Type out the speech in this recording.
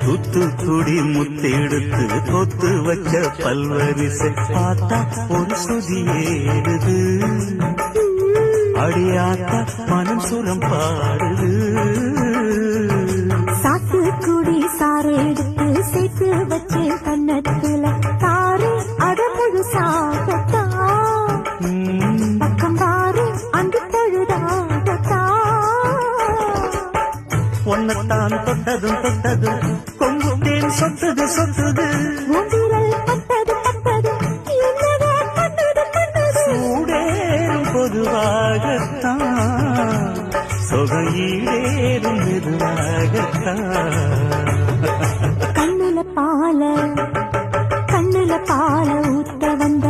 தூத்துக்குடி முத்தெடுத்து கொத்து வச்ச பல்வரிசை பார்த்தா ஒரு சுதி ஏறுது அடியாத்தா மனம் சுரம் பாடுது சாத்துக்குடி சாறு எடுத்து சேர்த்து வச்சு கண்ணத்துல தாரு அடமுழு சாகத்தா பக்கம் பாரு அங்கு தழுதாகத்தா ஒன்னத்தான் தொட்டதும் தொட்டதும் கொங்கும் தேன் சொட்டுது சொட்டுது மூங்கிரல் பட்டது பட்டது என்னவோ கண்டது கண்டது சூடேறும் பொதுவாகத்தான் சொகையீடேறும் மெதுவாகத்தான் கண்ணுல பால ஊத்த வந்த